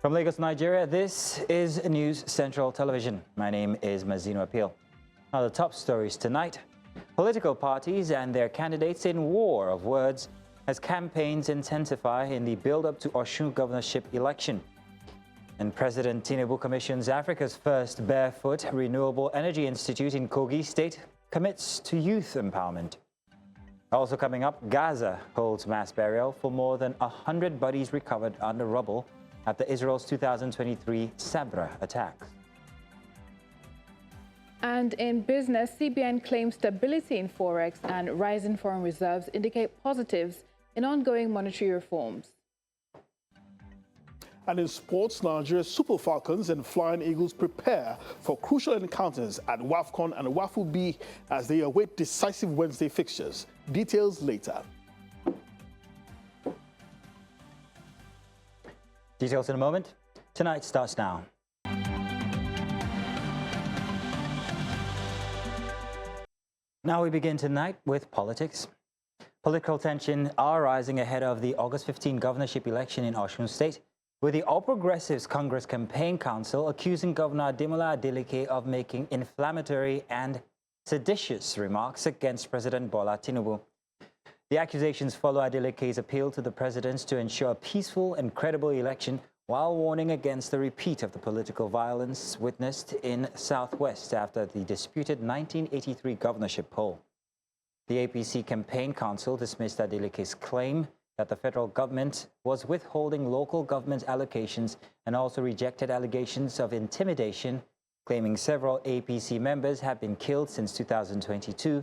From Lagos, Nigeria, this is News Central Television. My name is Mazino Appeal. Now the top stories tonight. Political parties and their candidates in war of words as campaigns intensify in the build-up to Osun governorship election. And President Tinubu commissions Africa's first Barefoot Renewable Energy Institute in Kogi State commits to youth empowerment. Also coming up, Gaza holds mass burial for more than 100 bodies recovered under rubble after Israel's 2023 Sabra attacks. And in business, CBN claims stability in forex and rising foreign reserves indicate positives in ongoing monetary reforms. And in sports, Nigeria's Super Falcons and Flying Eagles prepare for crucial encounters at WAFCON and WAFU-B as they await decisive Wednesday fixtures. Details later. Details in a moment. Tonight starts now. Now we begin tonight with politics. Political tension are rising ahead of the August 15 governorship election in Osun State, with the All Progressives Congress Campaign Council accusing Governor Ademola Adeleke of making inflammatory and seditious remarks against President Bola Tinubu. The accusations follow Adeleke's appeal to the president to ensure a peaceful and credible election while warning against the repeat of the political violence witnessed in Southwest after the disputed 1983 governorship poll. The APC Campaign Council dismissed Adeleke's claim that the federal government was withholding local government allocations and also rejected allegations of intimidation, claiming several APC members have been killed since 2022.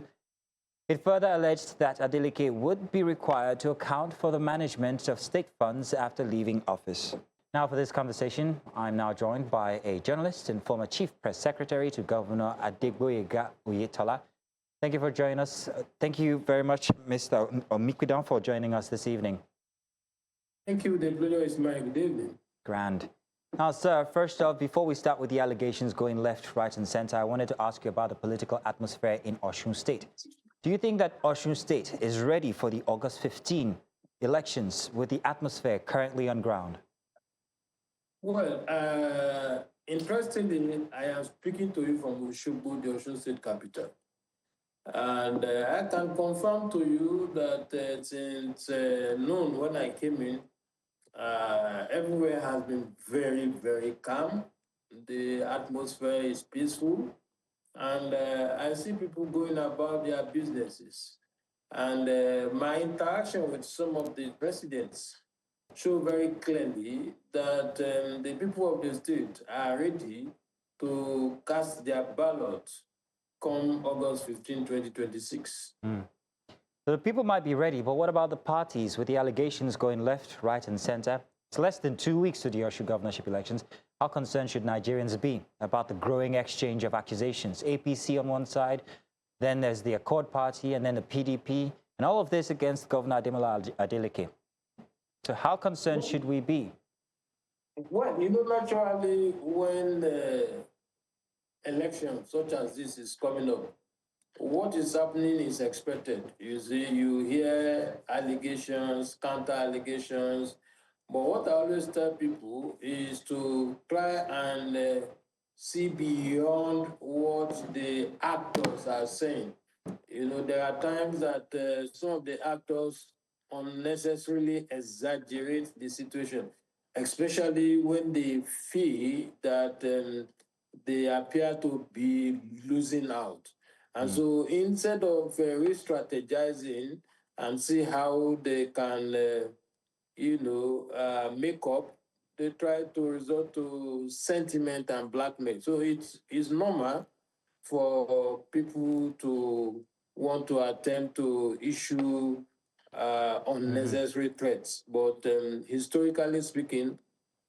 It further alleged that Adeleke would be required to account for the management of state funds after leaving office. Now for this conversation, I'm now joined by a journalist and former Chief Press Secretary to Governor Adegboyega Oyetola. Thank you for joining us. Thank you very much, Mr. Omikwidan, for joining us this evening. Thank you. The pleasure is mine. Good evening. Grand. Now, sir, first off, before we start with the allegations going left, right, and center, I wanted to ask you about the political atmosphere in Osun State. Do you think that Osun State is ready for the August 15 elections with the atmosphere currently on ground? Well, interestingly, I am speaking to you from Moshood, the Osun State capital. And I can confirm to you that since noon when I came in, everywhere has been very, very calm. The atmosphere is peaceful. And I see people going about their businesses. And my interaction with some of the residents show very clearly that the people of the state are ready to cast their ballot come August 15, 2026. So the people might be ready, but what about the parties with the allegations going left, right, and center? It's less than 2 weeks to the Osun governorship elections. How concerned should Nigerians be about the growing exchange of accusations? APC on one side, then there's the Accord Party, and then the PDP, and all of this against Governor Ademola Adeleke. So how concerned should we be? Well, you know, naturally, when the election such as this is coming up, what is happening is expected. You see, you hear allegations, counter allegations, but what I always tell people is to try and see beyond what the actors are saying. You know, there are times that some of the actors unnecessarily exaggerate the situation, especially when they feel that they appear to be losing out. And so instead of re-strategizing and see how they can, make up, they try to resort to sentiment and blackmail. So it's normal for people to want to attempt to issue unnecessary threats. But historically speaking,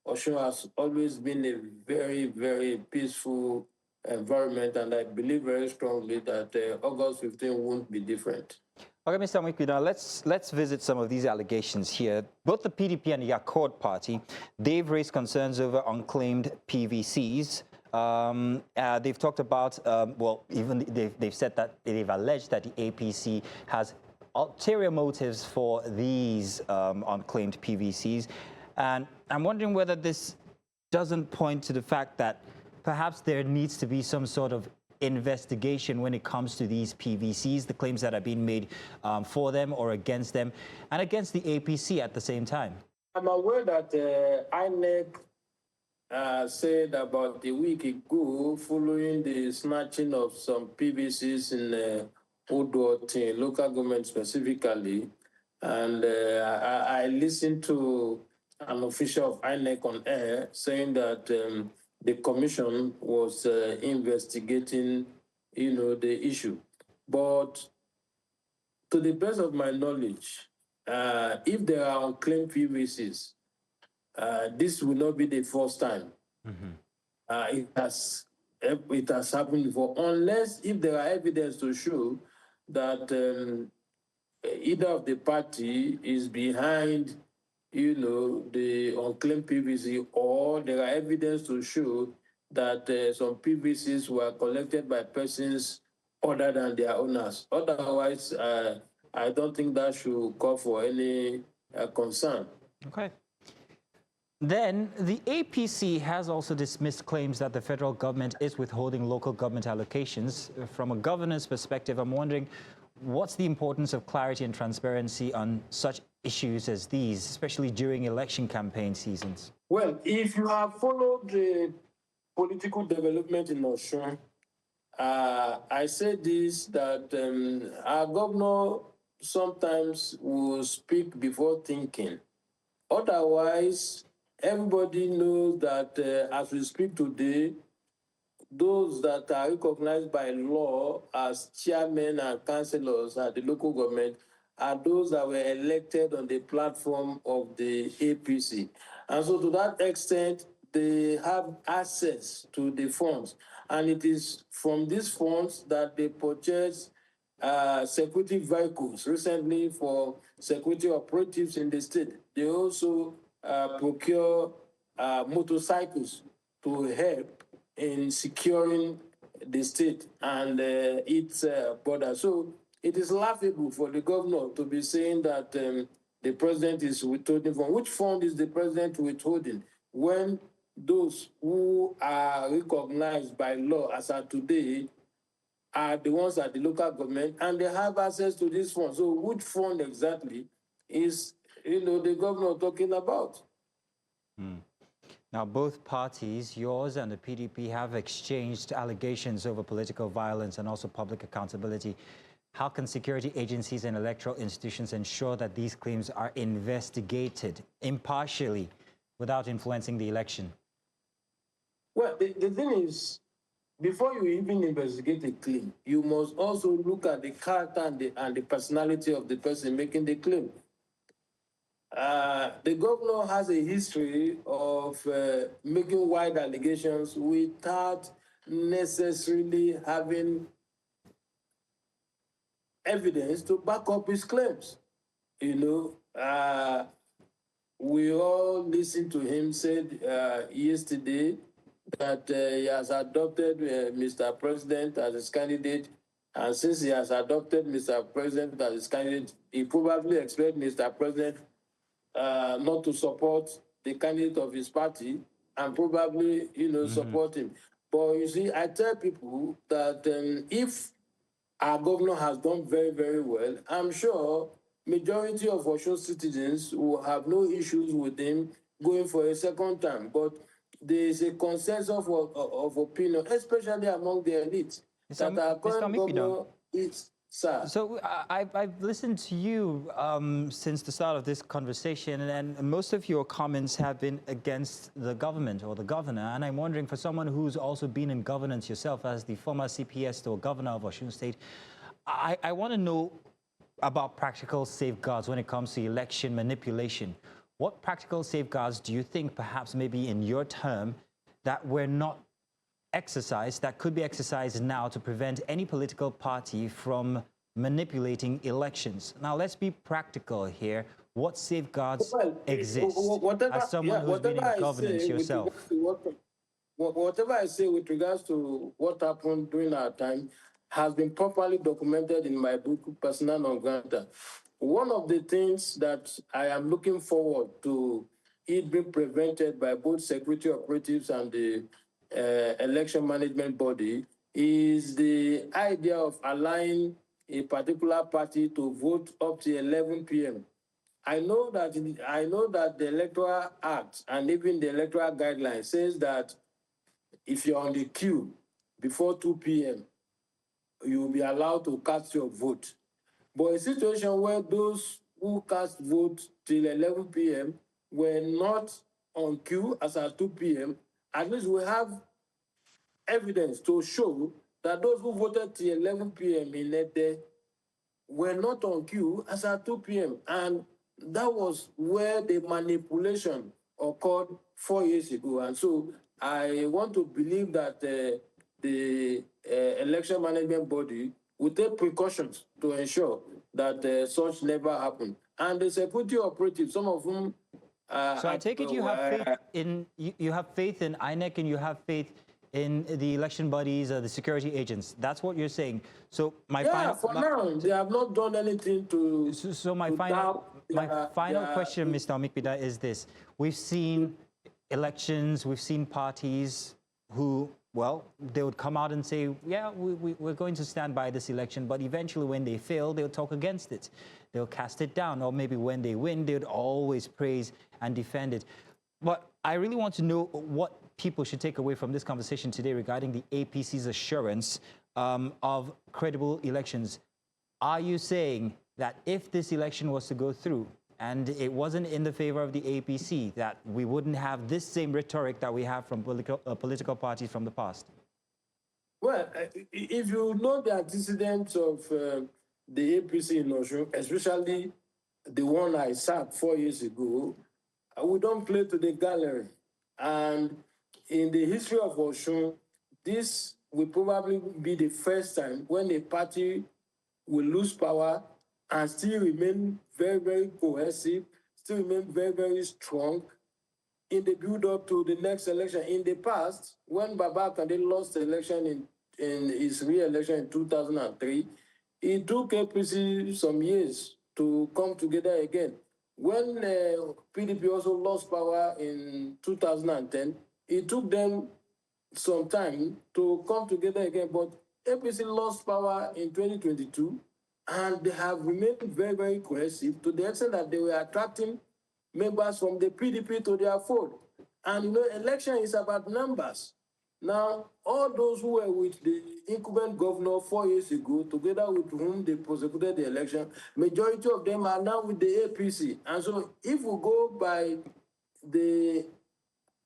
Osun has always been a very, very peaceful environment, and I believe very strongly that August 15 won't be different. Okay, Mr. Omikwidan, let's visit some of these allegations here. Both the PDP and the Accord Party, they've raised concerns over unclaimed PVCs. They've talked about, they've said that they've alleged that the APC has ulterior motives for these unclaimed PVCs. And I'm wondering whether this doesn't point to the fact that perhaps there needs to be some sort of investigation when it comes to these PVCs, the claims that are being made for them or against them, and against the APC at the same time? I'm aware that INEC said about a week ago, following the snatching of some PVCs in Odu-Apapa local government specifically, and I listened to an official of INEC on air saying that the commission was investigating, the issue. But to the best of my knowledge, if there are unclaimed PVCs, this will not be the first time. It has happened before, unless if there are evidence to show that either of the party is behind, the unclaimed PVC, or there are evidence to show that some PVCs were collected by persons other than their owners. Otherwise, I don't think that should call for any concern. Okay. Then the APC has also dismissed claims that the federal government is withholding local government allocations. From a governance perspective, I'm wondering, what's the importance of clarity and transparency on such issues as these, especially during election campaign seasons? Well, if you have followed the political development in Osun, I say this, that our governor sometimes will speak before thinking. Otherwise, everybody knows that as we speak today, those that are recognized by law as chairmen and councillors at the local government are those that were elected on the platform of the APC. And so to that extent, they have access to the funds. And it is from these funds that they purchase security vehicles recently for security operatives in the state. They also procure motorcycles to help in securing the state and its border. So it is laughable for the governor to be saying that the president is withholding from. Which fund is the president withholding when those who are recognized by law as of today are the ones at the local government and they have access to this fund? So which fund exactly is the governor talking about? Now, both parties, yours and the PDP, have exchanged allegations over political violence and also public accountability. How can security agencies and electoral institutions ensure that these claims are investigated impartially without influencing the election? Well, the thing is, before you even investigate a claim, you must also look at the character and the personality of the person making the claim. The governor has a history of making wide allegations without necessarily having evidence to back up his claims. We all listened to him said yesterday that he has adopted Mr. President as his candidate, and since he has adopted Mr. President as his candidate, he probably expects Mr. President not to support the candidate of his party and probably, support him. But you see, I tell people that if our governor has done very, very well, I'm sure majority of Osun citizens will have no issues with him going for a second term. But there is a consensus of opinion, especially among the elites, that our current governor is... So I've listened to you since the start of this conversation, and most of your comments have been against the government or the governor. And I'm wondering, for someone who's also been in governance yourself as the former CPS or governor of Osun State, I want to know about practical safeguards when it comes to election manipulation. What practical safeguards do you think perhaps maybe in your term that were not exercised, that could be exercised now to prevent any political party from manipulating elections? Now, let's be practical here. What safeguards exist as someone who's been in governance yourself? Whatever I say with regards to what happened during our time has been properly documented in my book, Persona Non Grata. One of the things that I am looking forward to it being prevented by both security operatives and the election management body is the idea of allowing a particular party to vote up to 11 p.m. I know that the Electoral Act and even the Electoral Guidelines says that if you're on the queue before 2 p.m., you'll be allowed to cast your vote. But a situation where those who cast vote till 11 p.m. were not on queue as at 2 p.m., at least we have evidence to show that those who voted till 11 p.m. in Ede were not on queue as at 2 p.m. And that was where the manipulation occurred 4 years ago. And so I want to believe that the election management body will take precautions to ensure that such never happened. And the security operatives, some of whom... so I take it you have faith in INEC and you have faith in the election bodies, the security agents. That's what you're saying. So now, they have not done anything to... So my final question, Mr. Omikpida, is this. We've seen elections, we've seen parties who, well, they would come out and say, yeah, we're going to stand by this election, but eventually when they fail, they'll talk against it. They'll cast it down, or maybe when they win, they would always praise and defend it. But I really want to know what people should take away from this conversation today regarding the APC's assurance of credible elections. Are you saying that if this election was to go through and it wasn't in the favor of the APC, that we wouldn't have this same rhetoric that we have from political parties from the past? Well, if you know the antecedents of the APC in Osun, especially the one I sacked 4 years ago, we don't play to the gallery. And in the history of Osun, this will probably be the first time when a party will lose power and still remain very, very cohesive, still remain very, very strong in the build-up to the next election. In the past, when Baba Kande lost the election in his re-election in 2003, it took APC some years to come together again. When PDP also lost power in 2010, it took them some time to come together again, but APC lost power in 2022, and they have remained very, very cohesive to the extent that they were attracting members from the PDP to their fold. And, you know, election is about numbers. Now, all those who were with the incumbent governor 4 years ago, together with whom they prosecuted the election, majority of them are now with the APC. And so if we go by the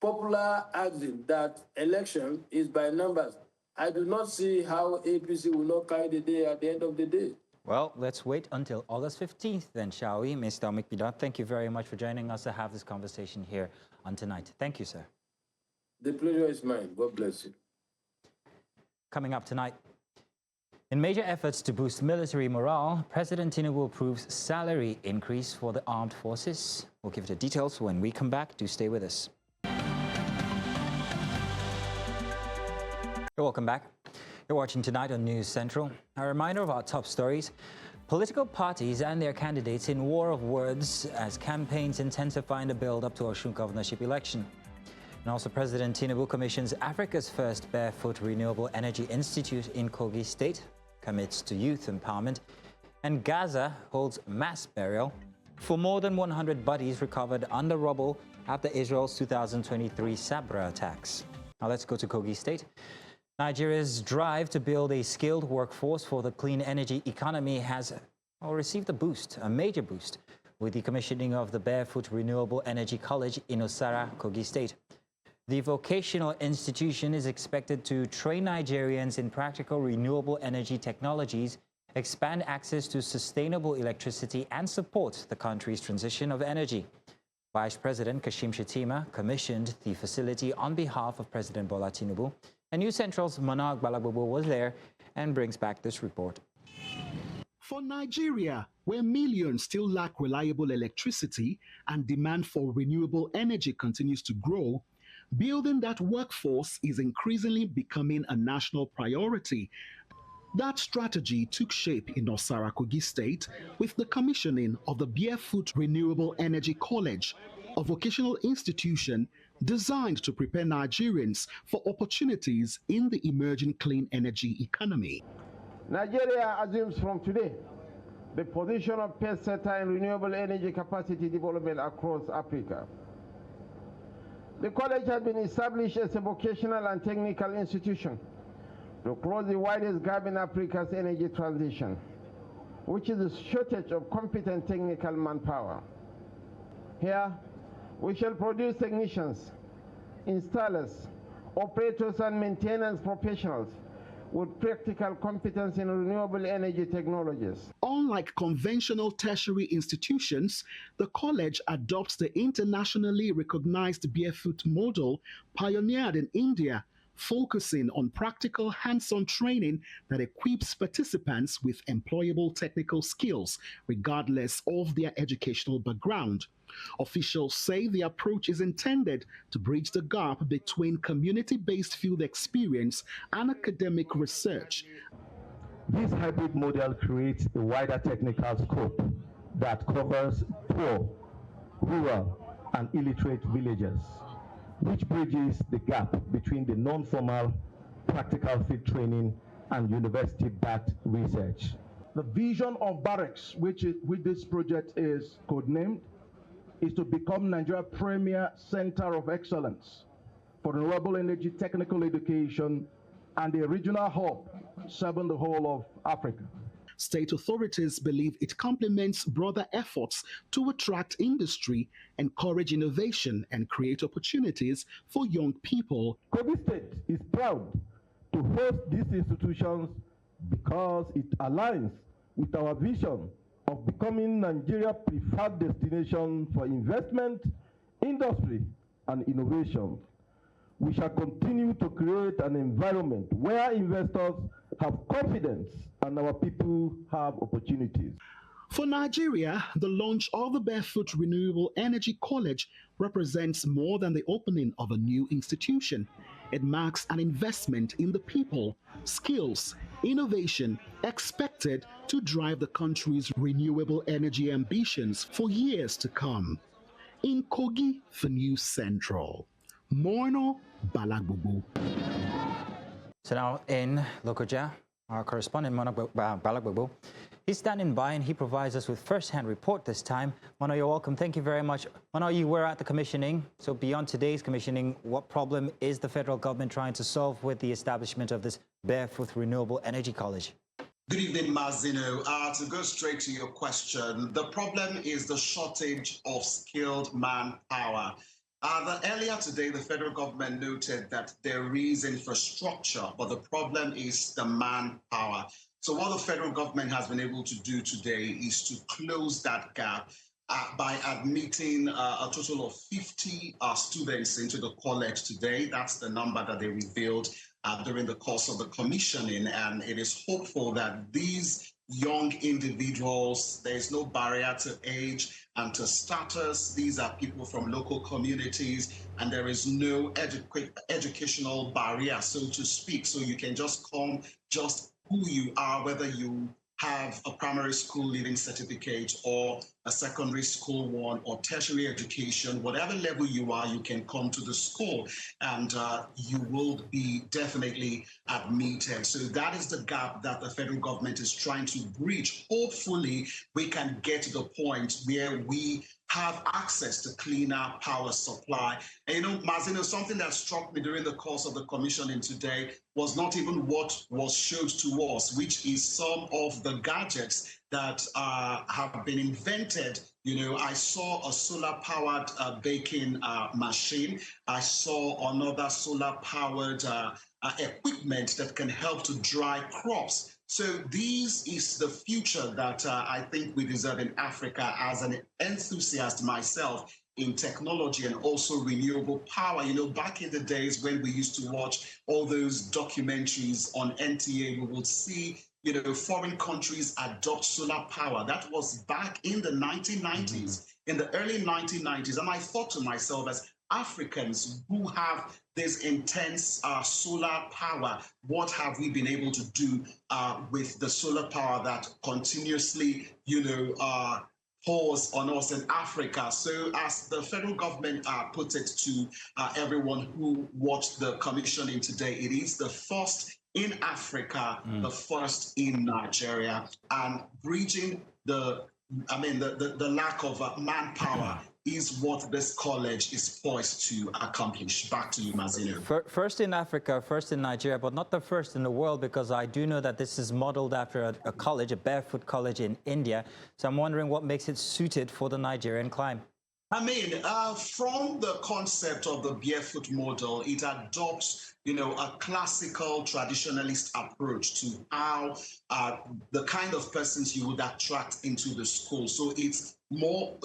popular axiom that election is by numbers, I do not see how APC will not carry the day at the end of the day. Well, let's wait until August 15th then, shall we? Mr. Omikpida, thank you very much for joining us to have this conversation here on Tonight. Thank you, sir. The pleasure is mine. God bless you. Coming up tonight, in major efforts to boost military morale, President Tinubu approves salary increase for the armed forces. We'll give you the details when we come back. Do stay with us. Welcome back. You're watching Tonight on News Central. A reminder of our top stories. Political parties and their candidates in war of words as campaigns intensify in the build-up to Osun governorship election. And also President Tinubu commissions Africa's first Barefoot Renewable Energy Institute in Kogi State, commits to youth empowerment. And Gaza holds mass burial for more than 100 bodies recovered under rubble after Israel's 2023 Sabra attacks. Now let's go to Kogi State. Nigeria's drive to build a skilled workforce for the clean energy economy has received a boost, a major boost, with the commissioning of the Barefoot Renewable Energy College in Osara, Kogi State. The vocational institution is expected to train Nigerians in practical renewable energy technologies, expand access to sustainable electricity, and support the country's transition of energy. Vice President Kashim Shettima commissioned the facility on behalf of President Bola Tinubu. And News Central's Manag Balagbobo was there and brings back this report. For Nigeria, where millions still lack reliable electricity and demand for renewable energy continues to grow, building that workforce is increasingly becoming a national priority. That strategy took shape in Osara, Kogi State with the commissioning of the Barefoot Renewable Energy College. a vocational institution designed to prepare Nigerians for opportunities in the emerging clean energy economy. Nigeria assumes from today the position of pace setter in renewable energy capacity development across Africa. The college has been established as a vocational and technical institution to close the widest gap in Africa's energy transition, which is the shortage of competent technical manpower. Here, we shall produce technicians, installers, operators, and maintenance professionals with practical competence in renewable energy technologies. Unlike conventional tertiary institutions, the college adopts the internationally recognized Barefoot model pioneered in India, focusing on practical hands-on training that equips participants with employable technical skills, regardless of their educational background. Officials say the approach is intended to bridge the gap between community-based field experience and academic research. This hybrid model creates a wider technical scope that covers poor, rural, and illiterate villagers, which bridges the gap between the non-formal practical field training and university-backed research. The vision of barracks, which this project is codenamed, is to become Nigeria's premier center of excellence for renewable energy technical education and a regional hub serving the whole of Africa. State authorities believe it complements broader efforts to attract industry, encourage innovation, and create opportunities for young people. Kogi State is proud to host these institutions because it aligns with our vision of becoming Nigeria's preferred destination for investment, industry, and innovation. We shall continue to create an environment where investors have confidence and our people have opportunities. For Nigeria, the launch of the Barefoot Renewable Energy College represents more than the opening of a new institution. It marks an investment in the people, skills, innovation expected to drive the country's renewable energy ambitions for years to come. In Kogi for News Central, Moino Balagbubu. So now in Lokoja, our correspondent Mono Balagbubu, he's standing by and he provides us with first-hand report this time. Mono, you're welcome. Thank you very much. Mono, you were at the commissioning. So beyond today's commissioning, what problem is the federal government trying to solve with the establishment of this Barefoot Renewable Energy College? Good evening, Mazino. To go straight to your question, the problem is the shortage of skilled manpower. Earlier today, the federal government noted that there is infrastructure, but the problem is the manpower. So what the federal government has been able to do today is to close that gap by admitting a total of 50 students into the college today. That's the number that they revealed during the course of the commissioning, and it is hopeful that these young individuals, there is no barrier to age and to status. These are people from local communities, and there is no educational barrier, so to speak. So you can just come just who you are, whether you have a primary school leaving certificate or a secondary school one or tertiary education, whatever level you are, you can come to the school and you will be definitely admitted. So that is the gap that the federal government is trying to bridge. Hopefully, we can get to the point where we have access to cleaner power supply. And you know, Mazino, something that struck me during the course of the commissioning today was not even what was showed to us, which is some of the gadgets that have been invented. You know, I saw a solar-powered baking machine. I saw another solar-powered equipment that can help to dry crops. So this is the future that I think we deserve in Africa. As an enthusiast myself in technology and also renewable power, you know, back in the days when we used to watch all those documentaries on NTA, we would see, you know, foreign countries adopt solar power. That was back in the 1990s, in the early 1990s. And I thought to myself, as Africans who have this intense solar power, what have we been able to do with the solar power that continuously, you know, pause on us in Africa. So as the federal government put it to everyone who watched the commissioning today, it is the first in Africa, the first in Nigeria, and bridging the lack of manpower is what this college is poised to accomplish. Back to you, Mazino. First in Africa, first in Nigeria, but not the first in the world, because I do know that this is modeled after a college, a Barefoot college in India. So I'm wondering what makes it suited for the Nigerian climate. I mean, from the concept of the Barefoot model, it adopts, a classical traditionalist approach to how the kind of persons you would attract into the school. So it's more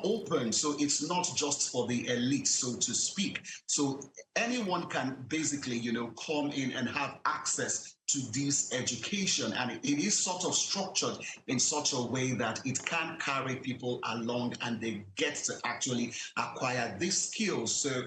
open. So it's not just for the elite, so to speak. So anyone can basically, come in and have access to this education, and it is sort of structured in such a way that it can carry people along and they get to actually acquire these skills. So,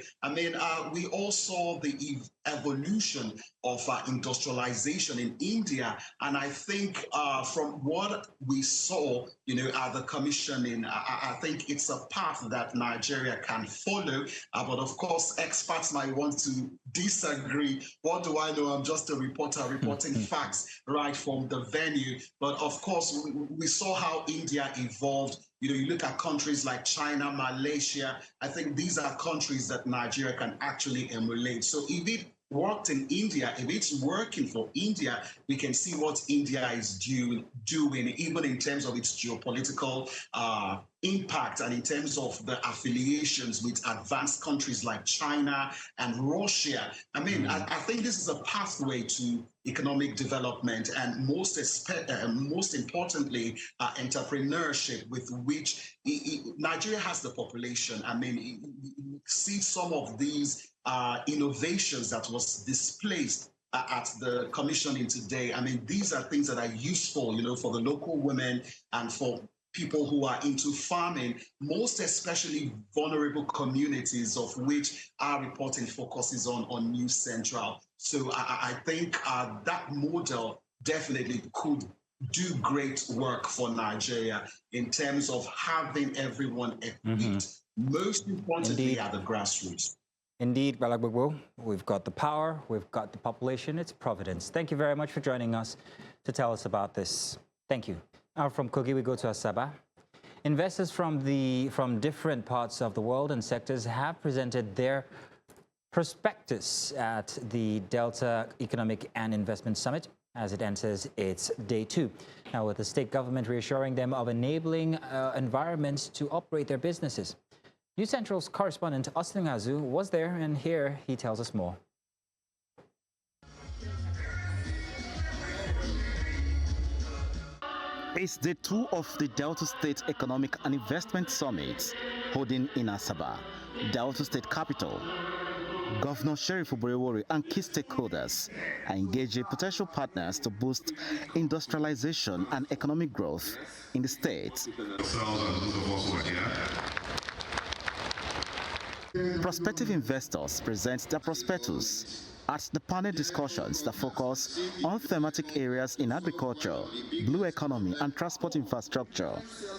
we all saw the evolution of industrialization in India, and I think from what we saw, at the commissioning, I think it's a path that Nigeria can follow. But of course, experts might want to disagree. What do I know? I'm just a reporter reporting facts right from the venue. But of course, we saw how India evolved. You look at countries like China, Malaysia. I think these are countries that Nigeria can actually emulate. So if it worked in India, if it's working for India, we can see what India is doing, even in terms of its geopolitical impact and in terms of the affiliations with advanced countries like China and Russia. I think this is a pathway to economic development and most importantly, entrepreneurship, with which Nigeria has the population. See some of these innovations that was displayed at the commissioning today. These are things that are useful, for the local women and for people who are into farming, most especially vulnerable communities, of which our reporting focuses on New Central. So I think that model definitely could do great work for Nigeria in terms of having everyone equipped, most importantly at the grassroots. Indeed, Balagbogbo, we've got the power, we've got the population, it's Providence. Thank you very much for joining us to tell us about this. Thank you. Now from Kogi, we go to Asaba. Investors from different parts of the world and sectors have presented their prospectus at the Delta Economic and Investment Summit as it enters its day 2. Now, with the state government reassuring them of enabling environments to operate their businesses. New Central's correspondent Osun Azu was there, and here he tells us more. It's day 2 of the Delta State Economic and Investment Summit, holding in Asaba, Delta State capital. Governor Sheriff Oborevwori and key stakeholders are engaging potential partners to boost industrialization and economic growth in the state. Prospective investors present their prospectus at the panel discussions that focus on thematic areas in agriculture, blue economy and transport infrastructure,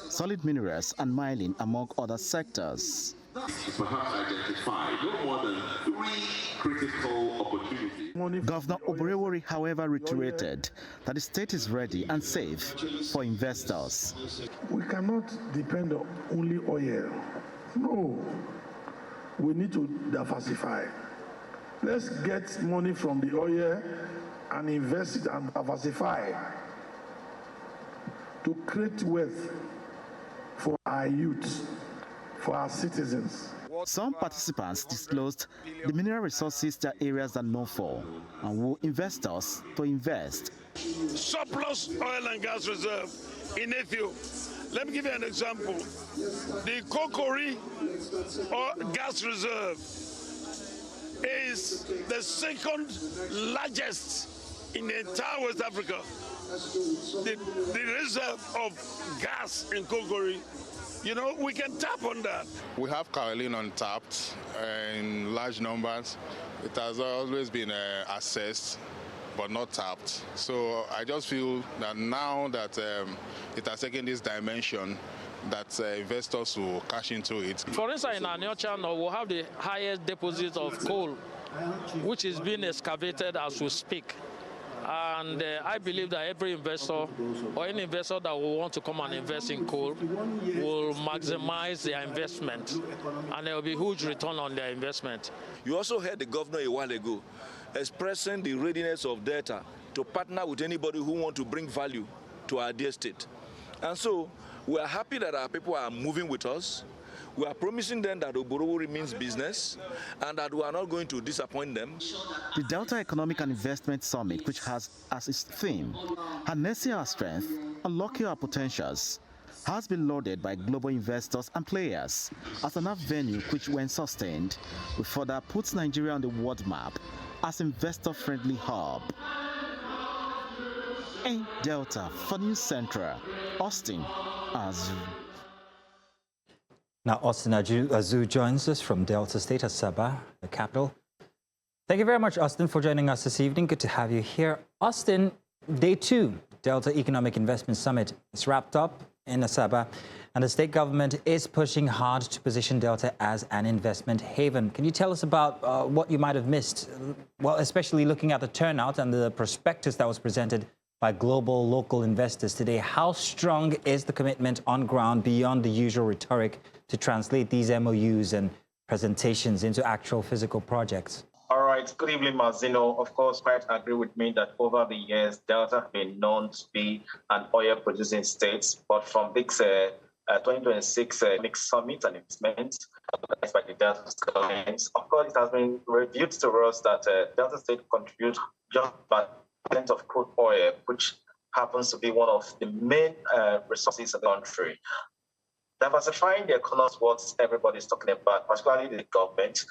solid minerals and mining, among other sectors. Perhaps identify no more than 3 critical opportunities. Governor Oborevwori, however, reiterated that the state is ready and safe for investors. We cannot depend on only oil. No. We need to diversify. Let's get money from the oil and invest it and diversify to create wealth for our youth, for our citizens. Some participants disclosed the mineral resources their areas are known for and will investors to invest. Surplus oil and gas reserve in Ethiopia. Let me give you an example. The Kokori gas reserve is the 2nd largest in the entire West Africa. The reserve of gas in Kokori, we can tap on that. We have kaolin untapped in large numbers. It has always been assessed but not tapped. So I just feel that now that it has taken this dimension, that investors will cash into it. For instance, in our channel, we'll have the highest deposit of coal, which is being excavated as we speak. And I believe that every investor or any investor that will want to come and invest in coal will maximize their investment, and there will be huge return on their investment. You also heard the governor a while ago expressing the readiness of Delta to partner with anybody who wants to bring value to our dear state. And so we are happy that our people are moving with us. We are promising them that Oborowo remains business and that we are not going to disappoint them. The Delta Economic and Investment Summit, which has as its theme, harnessing our strength, unlocking our potentials, has been lauded by global investors and players as an venue which, when sustained, will further put Nigeria on the world map as investor-friendly hub. In Delta, for News Central, Austin Azu. Now, Austin Azu joins us from Delta State, Asaba, the capital. Thank you very much, Austin, for joining us this evening. Good to have you here. Austin, Day 2, Delta Economic Investment Summit is wrapped up in Asaba, and the state government is pushing hard to position Delta as an investment haven. Can you tell us about what you might have missed? Well, especially looking at the turnout and the prospectus that was presented by global local investors today. How strong is the commitment on ground beyond the usual rhetoric to translate these MOUs and presentations into actual physical projects? All right. Good evening, Mazino. Of course, quite agree with me that over the years, Delta have been known to be an oil-producing state. But from this 2026 Mixed Summit and investment organized by the Delta government, of course, it has been revealed to us that Delta State contributes just about of crude oil, which happens to be one of the main resources of the country. Diversifying the economy is what everybody's talking about, particularly the government,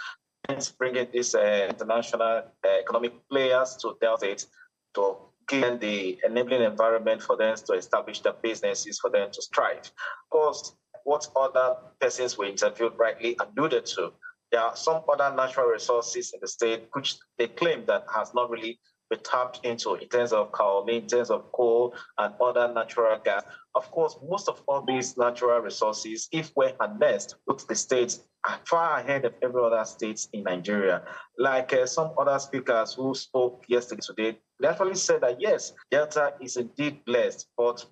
and bringing these international economic players to Delta State to give them the enabling environment for them to establish their businesses, for them to strive. Of course, what other persons we interviewed rightly alluded to, there are some other natural resources in the state which they claim that has not really been tapped into in terms of kaolin, in terms of coal and other natural gas. Of course, most of all these natural resources, if we're harnessed, look, the states are far ahead of every other state in Nigeria. Like some other speakers who spoke yesterday, today, they actually said that yes, Delta is indeed blessed, but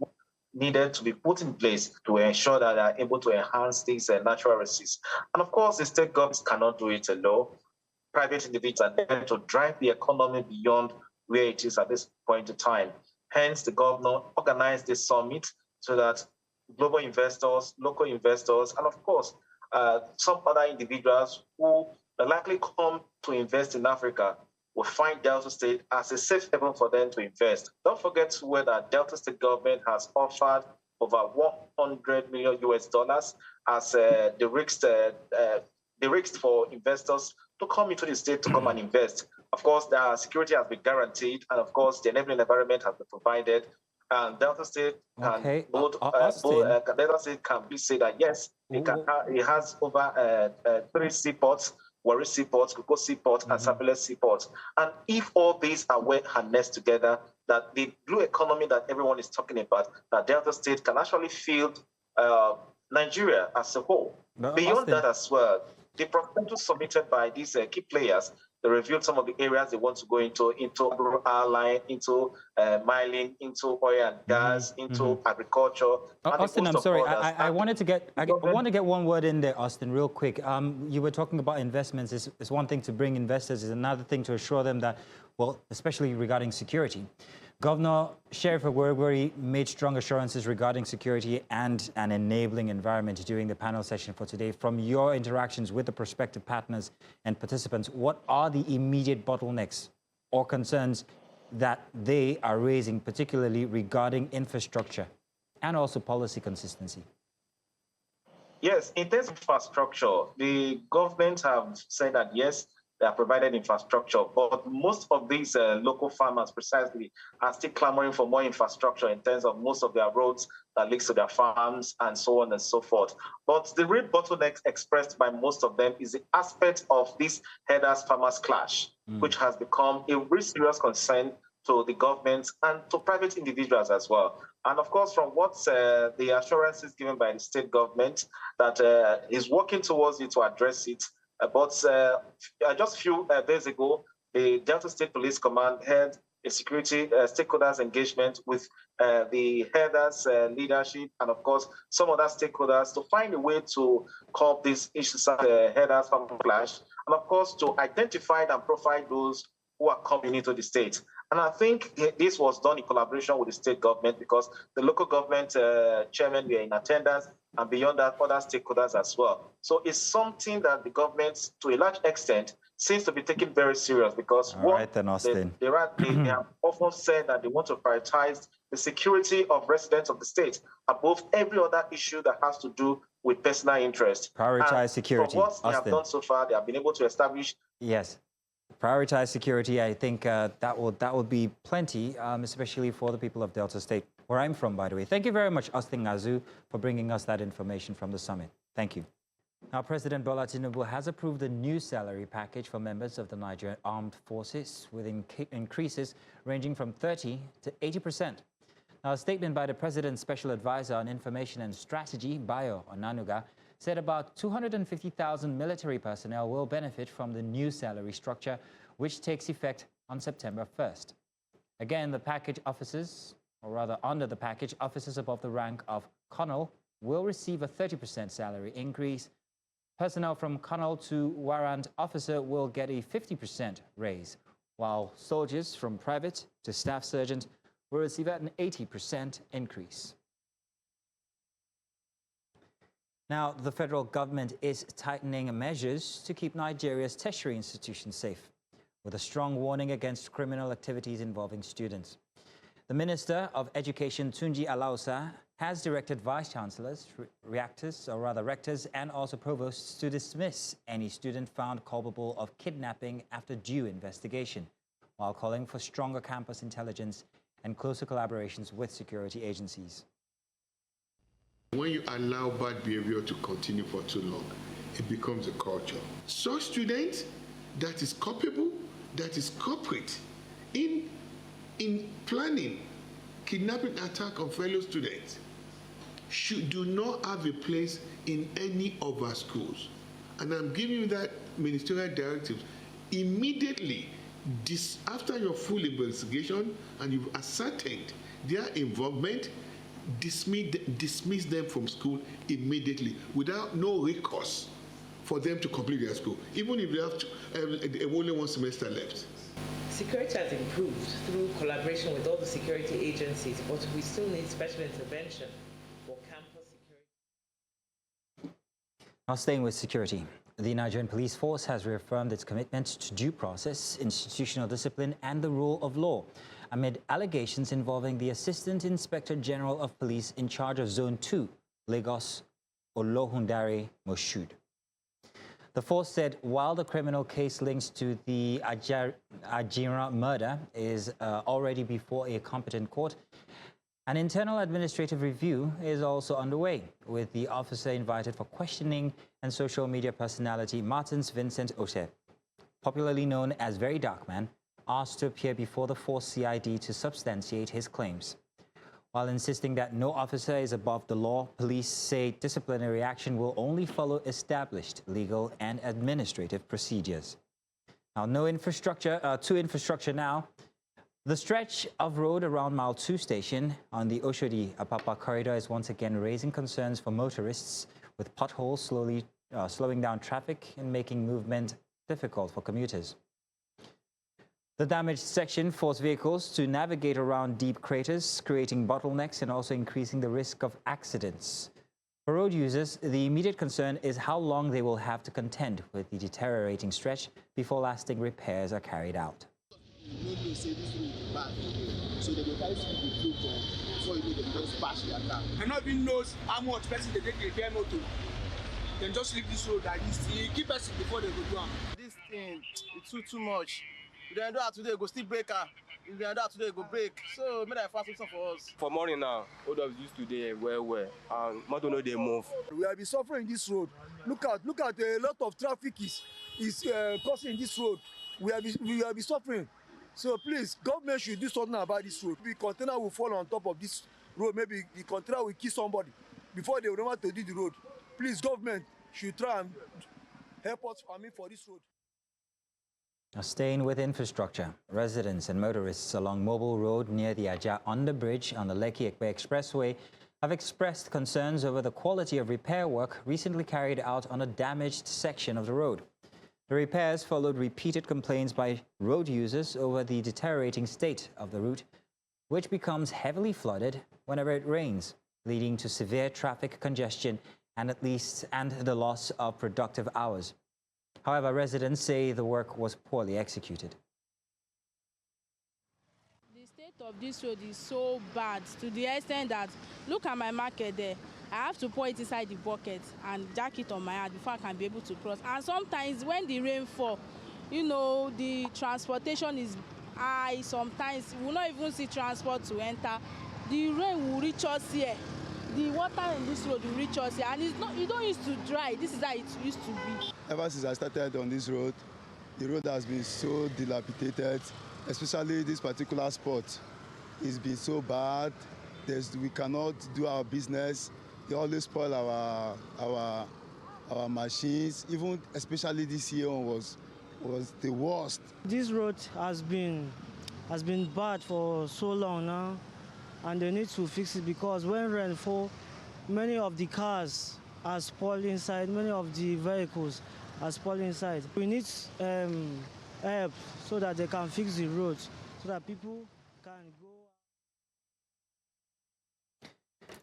needed to be put in place to ensure that they are able to enhance these natural resources. And of course, the state governments cannot do it alone. Private individuals are there to drive the economy beyond where it is at this point in time. Hence, the governor organized this summit so that global investors, local investors, and of course, some other individuals who likely come to invest in Africa will find Delta State as a safe haven for them to invest. Don't forget whether Delta State government has offered over $100 million as the risk for investors to come into the state to come and invest. Of course, the security has been guaranteed, and of course, the enabling environment has been provided. And Delta State can Delta State can be said that yes, it has over 3 seaports: Warri Seaport, Koko Seaport, and Sapele Seaport. And if all these are well harnessed together, that the blue economy that everyone is talking about, that Delta State can actually field Nigeria as a whole. Beyond that as well, the proposals submitted by these key players, they revealed some of the areas they want to go into airline, into mining, into oil and gas, into agriculture. Austin, I'm sorry, I want to get one word in there, Austin, real quick. You were talking about investments. It's one thing to bring investors, it's another thing to assure them that, well, especially regarding security. Governor Sheriff Agweri made strong assurances regarding security and an enabling environment during the panel session for today. From your interactions with the prospective partners and participants, what are the immediate bottlenecks or concerns that they are raising, particularly regarding infrastructure and also policy consistency? Yes, in terms of infrastructure, the government have said that yes, they are provided infrastructure, but most of these local farmers precisely are still clamoring for more infrastructure in terms of most of their roads that leads to their farms and so on and so forth. But the real bottleneck expressed by most of them is the aspect of this herders-farmers clash, which has become a real serious concern to the government and to private individuals as well. And of course, from what the assurances given by the state government, that is working towards it to address it. But just a few days ago, the Delta State Police Command held a security stakeholders engagement with the headers, leadership, and of course, some other stakeholders to find a way to curb these issues, headers from flash, and of course, to identify and profile those who are coming into the state. And I think this was done in collaboration with the state government, because the local government chairman were in attendance, and beyond that, other stakeholders as well. So it's something that the government, to a large extent, seems to be taking very serious, because they have often said that they want to prioritize the security of residents of the state above every other issue that has to do with personal interest. Prioritize security. From what they have done so far, they have been able to establish. Yes. Prioritize security. I think that would be plenty, especially for the people of Delta State, where I'm from, by the way. Thank you very much, Austin Azu, for bringing us that information from the summit. Thank you. Now, President Bola Tinubu has approved a new salary package for members of the Nigerian Armed Forces, with increases ranging from 30 to 80%. Now, a statement by the President's Special Advisor on Information and Strategy, Bayo Onanuga, said about 250,000 military personnel will benefit from the new salary structure, which takes effect on September 1st. Again, the package officers, or rather under the package, officers above the rank of colonel will receive a 30% salary increase. Personnel from colonel to warrant officer will get a 50% raise, while soldiers from private to staff sergeant will receive an 80% increase. Now, the federal government is tightening measures to keep Nigeria's tertiary institutions safe, with a strong warning against criminal activities involving students. The Minister of Education, Tunji Alausa, has directed vice-chancellors, rectors, and also provosts to dismiss any student found culpable of kidnapping after due investigation, while calling for stronger campus intelligence and closer collaborations with security agencies. When you allow bad behavior to continue for too long, it becomes a culture. So students that is culpable, that is culprit in planning kidnapping attack on fellow students do not have a place in any of our schools. And I'm giving you that ministerial directive. Immediately, after your full investigation and you've ascertained their involvement, dismiss them from school immediately without no recourse for them to complete their school, even if they have only one semester left. Security has improved through collaboration with all the security agencies, but we still need special intervention for campus security. Now, staying with security, the Nigerian police force has reaffirmed its commitment to due process, institutional discipline, and the rule of law, amid allegations involving the Assistant Inspector General of Police in charge of Zone 2, Lagos, Olohundare, Moshood. The force said while the criminal case linked to the Ajiran murder is already before a competent court, an internal administrative review is also underway, with the officer invited for questioning and social media personality Martins Vincent Ose, popularly known as VeryDarkMan, asked to appear before the force CID to substantiate his claims. While insisting that no officer is above the law, police say disciplinary action will only follow established legal and administrative procedures. Now, to infrastructure now. The stretch of road around Mile 2 station on the Oshodi-Apapa corridor is once again raising concerns for motorists, with potholes slowing down traffic and making movement difficult for commuters. The damaged section forced vehicles to navigate around deep craters, creating bottlenecks and also increasing the risk of accidents. For road users, the immediate concern is how long they will have to contend with the deteriorating stretch before lasting repairs are carried out. So they will carry speed before you know they just bash their car. And nobody knows how much person they take repair motor. Then just leave this road like this. You keep person before they go do them. This thing, it's too much. If they do that today, go still break her. If they do that today, go break. So make that fast something for us. For morning now, hold up used today well. And not know they move. We have been suffering this road. Look at a lot of traffic is crossing this road. We have been suffering. So please, government should do something about this road. The container will fall on top of this road, maybe the contractor will kill somebody before they remember to do the road. Please, government should try and help us permit for this road. Now, staying with infrastructure, residents and motorists along Mobile Road near the Ajiran underbridge on the Lekki-Ekpe Expressway have expressed concerns over the quality of repair work recently carried out on a damaged section of the road. The repairs followed repeated complaints by road users over the deteriorating state of the route, which becomes heavily flooded whenever it rains, leading to severe traffic congestion and the loss of productive hours. However, residents say the work was poorly executed. The state of this road is so bad to the extent that, look at my market there, I have to pour it inside the bucket and jack it on my hand before I can be able to cross. And sometimes when the rain falls, you know, the transportation is high. Sometimes we will not even see transport to enter. The rain will reach us here. The water in this road will reach us here, and it don't used to dry. This is how it used to be. Ever since I started on this road, the road has been so dilapidated, especially this particular spot. It's been so bad. We cannot do our business. They always spoil our machines. Even especially this year was the worst. This road has been bad for so long now. And they need to fix it because when rain falls, many of the cars are spoiled inside, many of the vehicles are spoiled inside. We need help so that they can fix the roads, so that people can go.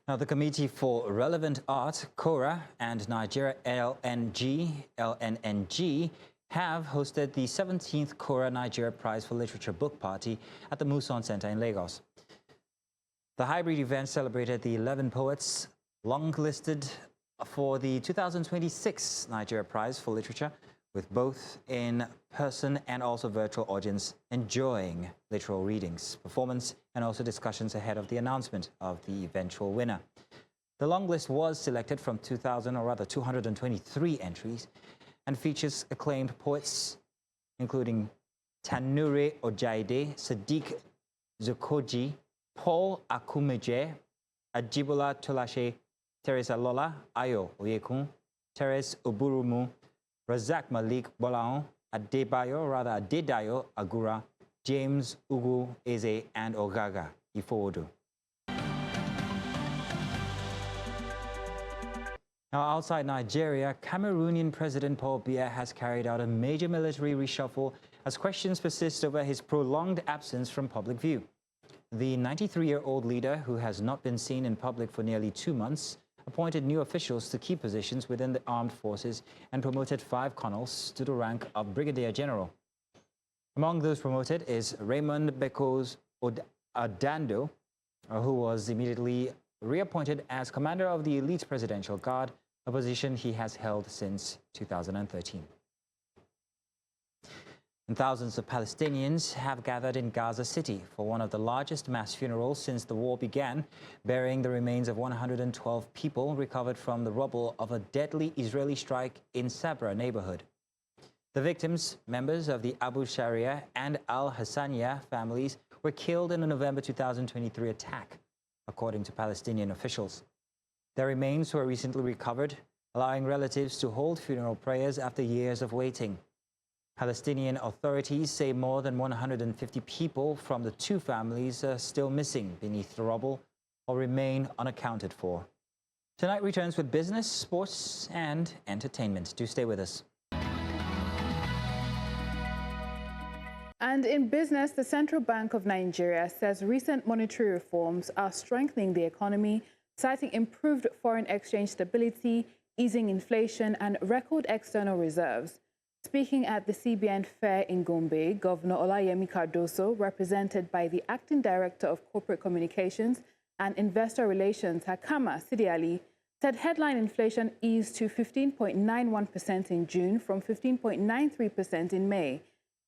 Now, the Committee for Relevant Art, KORA, and Nigeria LNNG have hosted the 17th KORA Nigeria Prize for Literature book party at the Muson Center in Lagos. The hybrid event celebrated the 11 poets longlisted for the 2026 Nigeria Prize for Literature, with both in-person and also virtual audience enjoying literal readings, performance, and also discussions ahead of the announcement of the eventual winner. The long list was selected from 223 entries and features acclaimed poets, including Tanure Ojaide, Sadiq Zukoji, Paul Akumeje, Ajibola Tolashe, Teresa Lola, Ayo Oyekun, Teres Oburumu, Razak Malik Bolaon, Adedayo Agura, James Ugu Eze, and Ogaga Ifoodu. Now, outside Nigeria, Cameroonian President Paul Biya has carried out a major military reshuffle as questions persist over his prolonged absence from public view. The 93-year-old leader, who has not been seen in public for nearly 2 months, appointed new officials to key positions within the armed forces and promoted 5 colonels to the rank of brigadier general. Among those promoted is Raymond Bekos Odando, who was immediately reappointed as commander of the elite presidential guard, a position he has held since 2013. And thousands of Palestinians have gathered in Gaza City for one of the largest mass funerals since the war began, burying the remains of 112 people recovered from the rubble of a deadly Israeli strike in Sabra neighborhood. The victims, members of the Abu Sharia and Al-Hassaniya families, were killed in a November 2023 attack, according to Palestinian officials. Their remains were recently recovered, allowing relatives to hold funeral prayers after years of waiting. Palestinian authorities say more than 150 people from the 2 families are still missing beneath the rubble or remain unaccounted for. Tonight returns with business, sports, and entertainment. Do stay with us. And in business, the Central Bank of Nigeria says recent monetary reforms are strengthening the economy, citing improved foreign exchange stability, easing inflation, and record external reserves. Speaking at the CBN Fair in Gombe, Governor Olayemi Cardoso, represented by the Acting Director of Corporate Communications and Investor Relations, Hakama Sidiali, said headline inflation eased to 15.91% in June from 15.93% in May.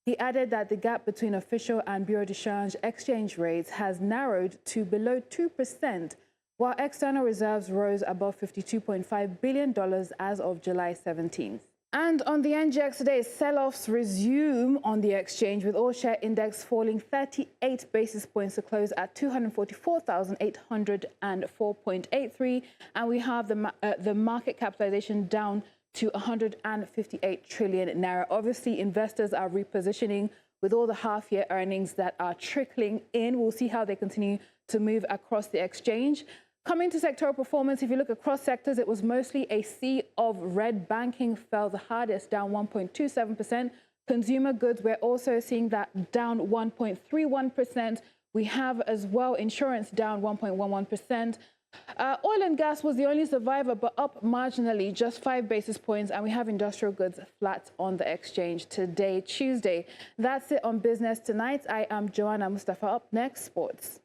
He added that the gap between official and Bureau de Change exchange rates has narrowed to below 2%, while external reserves rose above $52.5 billion as of July 17th. And on the NGX today, sell-offs resume on the exchange with all share index falling 38 basis points to close at 244,804.83. And we have the market capitalization down to 158 trillion naira. Obviously, investors are repositioning with all the half-year earnings that are trickling in. We'll see how they continue to move across the exchange. Coming to sectoral performance, if you look across sectors, it was mostly a sea of red. Banking fell the hardest, down 1.27%. Consumer goods, we're also seeing that down 1.31%. We have as well insurance down 1.11%. Oil and gas was the only survivor, but up marginally, just 5 basis points. And we have industrial goods flat on the exchange today, Tuesday. That's it on Business Tonight. I am Joanna Mustafa. Up next, sports.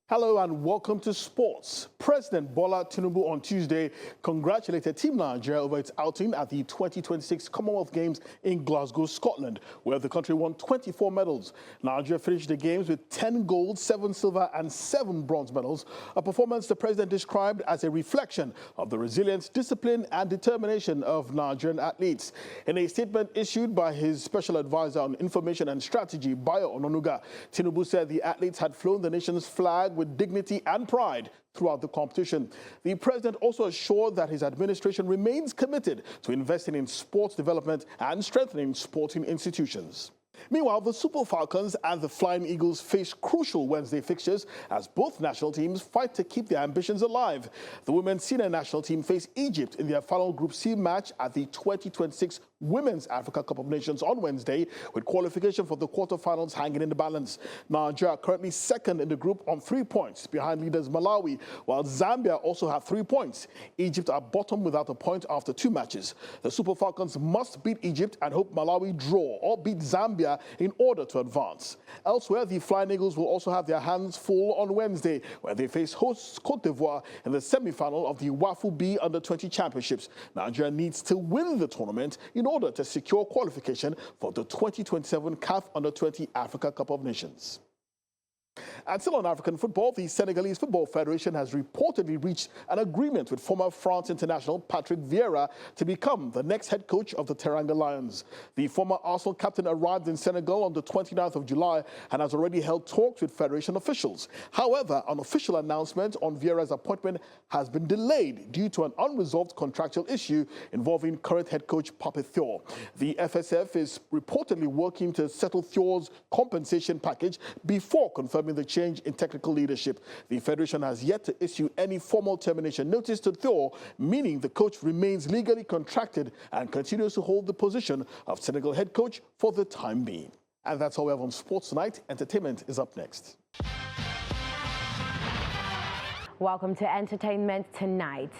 Hello and welcome to sports. President Bola Tinubu on Tuesday congratulated Team Nigeria over its outing at the 2026 Commonwealth Games in Glasgow, Scotland, where the country won 24 medals. Nigeria finished the games with 10 gold, 7 silver and 7 bronze medals, a performance the president described as a reflection of the resilience, discipline and determination of Nigerian athletes. In a statement issued by his special advisor on information and strategy, Bayo Ononuga, Tinubu said the athletes had flown the nation's flag with dignity and pride throughout the competition. The president also assured that his administration remains committed to investing in sports development and strengthening sporting institutions. Meanwhile, the Super Falcons and the Flying Eagles face crucial Wednesday fixtures as both national teams fight to keep their ambitions alive. The women's senior national team face Egypt in their final Group C match at the 2026 Women's Africa Cup of Nations on Wednesday, with qualification for the quarterfinals hanging in the balance. Nigeria currently second in the group on 3 points behind leaders Malawi, while Zambia also have 3 points. Egypt are bottom without a point after 2 matches. The Super Falcons must beat Egypt and hope Malawi draw or beat Zambia in order to advance. Elsewhere, the Flying Eagles will also have their hands full on Wednesday, where they face hosts Cote d'Ivoire in the semi-final of the WAFU B Under-20 Championships. Nigeria needs to win the tournament in order to secure qualification for the 2027 CAF Under-20 Africa Cup of Nations. And still on African football, the Senegalese Football Federation has reportedly reached an agreement with former France international Patrick Vieira to become the next head coach of the Teranga Lions. The former Arsenal captain arrived in Senegal on the 29th of July and has already held talks with Federation officials. However, an official announcement on Vieira's appointment has been delayed due to an unresolved contractual issue involving current head coach Pape Thiaw. The FSF is reportedly working to settle Thiaw's compensation package before confirming the change in technical leadership. The Federation has yet to issue any formal termination notice to Thiaw, meaning the coach remains legally contracted and continues to hold the position of Senegal head coach for the time being. And that's all we have on Sports Tonight. Entertainment is up next. Welcome to Entertainment Tonight.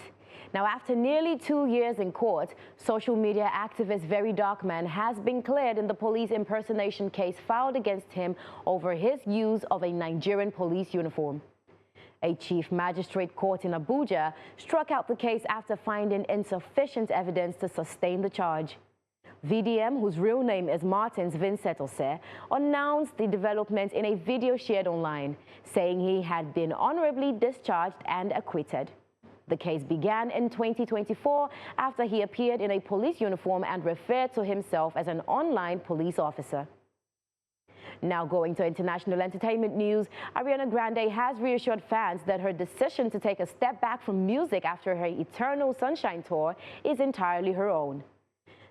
Now, after nearly 2 years in court, social media activist VeryDarkMan has been cleared in the police impersonation case filed against him over his use of a Nigerian police uniform. A chief magistrate court in Abuja struck out the case after finding insufficient evidence to sustain the charge. VDM, whose real name is Martins Vincetose, announced the development in a video shared online, saying he had been honorably discharged and acquitted. The case began in 2024 after he appeared in a police uniform and referred to himself as an online police officer. Now going to international entertainment news, Ariana Grande has reassured fans that her decision to take a step back from music after her Eternal Sunshine tour is entirely her own.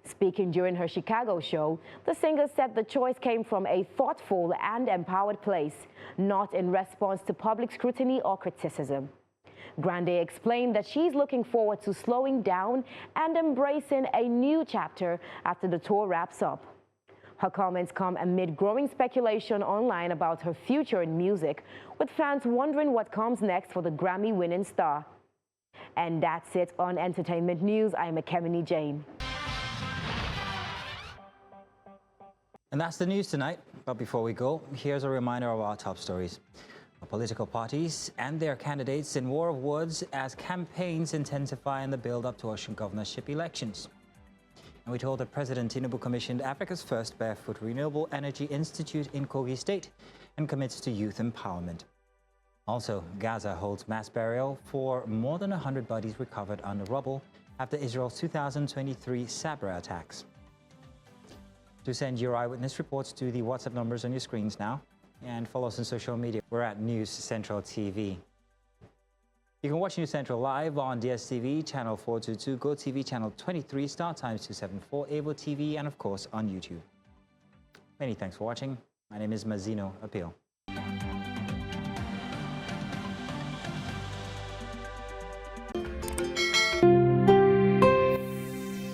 Speaking during her Chicago show, the singer said the choice came from a thoughtful and empowered place, not in response to public scrutiny or criticism. Grande explained that she's looking forward to slowing down and embracing a new chapter after the tour wraps up. Her comments come amid growing speculation online about her future in music, with fans wondering what comes next for the Grammy-winning star. And that's it on Entertainment News. I'm Ekemini Jane. And that's the news tonight. But before we go, here's a reminder of our top stories. Political parties and their candidates in war of words as campaigns intensify in the build-up to Osun governorship elections. And we told that President Tinubu commissioned Africa's first Barefoot Renewable Energy Institute in Kogi State and commits to youth empowerment. Also, Gaza holds mass burial for more than 100 bodies recovered under rubble after Israel's 2023 Sabra attacks. To send your eyewitness reports to the WhatsApp numbers on your screens now, and follow us on social media. We're at News Central TV. You can watch News Central live on DSTV, channel 422, GoTV, channel 23, Star Times 274, Able TV, and of course on YouTube. Many thanks for watching. My name is Mazino Appeal.